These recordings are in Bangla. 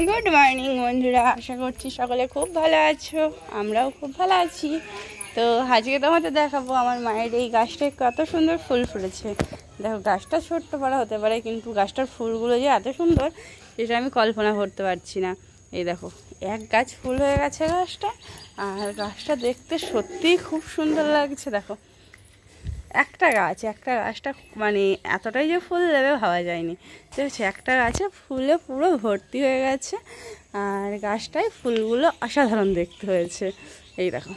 গুড মর্নিং বন্ধুরা, আশা করছি সকলে খুব ভালো আছো। আমরাও খুব ভালো আছি। তো আজকে তোমাদের দেখাবো আমার মায়ের এই গাছটায় কত সুন্দর ফুল ফুটেছে। দেখো, গাছটা ছোট্ট বড় হতে পারে, কিন্তু গাছটার ফুলগুলো যে এত সুন্দর সেটা আমি কল্পনা করতে পারছি না। এই দেখো, এক গাছ ফুল হয়ে গেছে গাছটা, আর গাছটা দেখতে সত্যিই খুব সুন্দর লাগছে। দেখো, একটা গাছটা মানে এতটাই যে ফুল দেবে ভাবা যায়নি। ঠিক আছে, একটা গাছে ফুলে পুরো ভর্তি হয়ে গেছে, আর গাছটায় ফুলগুলো অসাধারণ দেখতে হয়েছে। এই দেখো,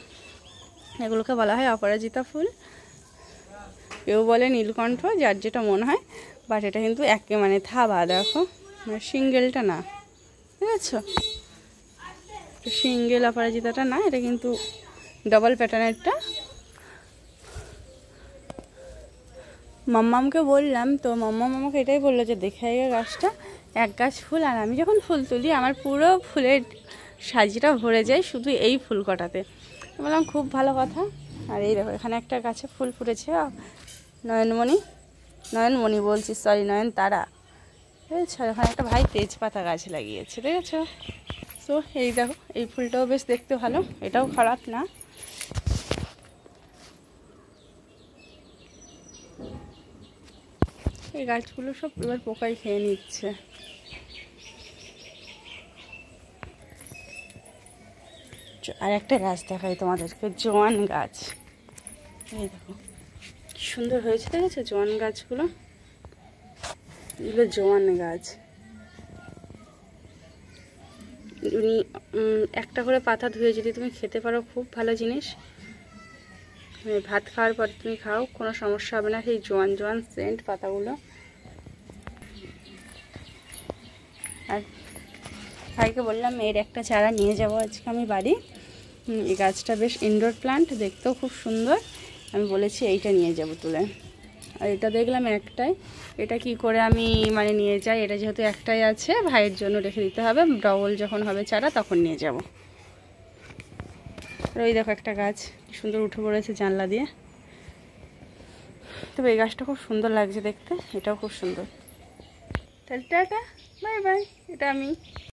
এগুলোকে বলা হয় অপরাজিতা ফুল, কেউ বলে নীলকণ্ঠ, যার যেটা মনে হয়। বাট এটা কিন্তু মানে থাবা, দেখো, মানে সিঙ্গেলটা না। ঠিক আছে, সিঙ্গেল অপরাজিতাটা না, এটা কিন্তু ডবল প্যাটার্নেরটা। মাম্মামকে বললাম, তো মাম্মাম আমাকে এটাই বললো যে দেখে আগে গাছটা, এক গাছ ফুল। আর আমি যখন ফুল তুলি আমার পুরো ফুলের সাজিটা ভরে যায় শুধু এই ফুল কটাতে। বললাম খুব ভালো কথা। আর এই দেখো, এখানে একটা গাছে ফুল ফুটেছে, নয়নমণি বলছি, সরি, নয়নতারা। ঠিক আছে, ওখানে একটা ভাই তেজপাতা গাছ লাগিয়েছে, ঠিক আছে। তো এই দেখো, এই ফুলটাও বেশ দেখতে ভালো, এটাও খারাপ না। এই গাছগুলো সব এবার পোকায় খেয়ে নিচ্ছে। আর একটা গাছ দেখাই তোমাদেরকে, জোয়ান গাছ। এই দেখো কি সুন্দর হয়েছে, দেখেছো জোয়ান গাছগুলো? এগুলো জোয়ান গাছ। উনি একটা করে পাতা ধুয়ে যদি তুমি খেতে পারো, খুব ভালো জিনিস। ভাত খাওয়ার পর তুমি খাও, কোনো সমস্যা হবে না। সেই জোয়ান জোয়ান সেন্ট পাতাগুলো। আর ভাইকে বললাম এর একটা চারা নিয়ে যাব আজকে আমি বাড়ি। এই গাছটা বেশ ইনডোর প্লান্ট, দেখতেও খুব সুন্দর। আমি বলেছি এইটা নিয়ে যাব তুলে। আর এটা দেখলাম একটাই, এটা কি করে আমি মানে নিয়ে যাই? এটা যেহেতু একটাই আছে, ভাইয়ের জন্য রেখে দিতে হবে, ডবল যখন হবে চারা তখন নিয়ে যাব। আর ওই দেখো একটা গাছ কি সুন্দর উঠে পড়েছে জানলা দিয়ে। তবে এই গাছটা খুব সুন্দর লাগছে দেখতে, এটাও খুব সুন্দর। তাহলে টাটা, বাই বাই। এটা আমি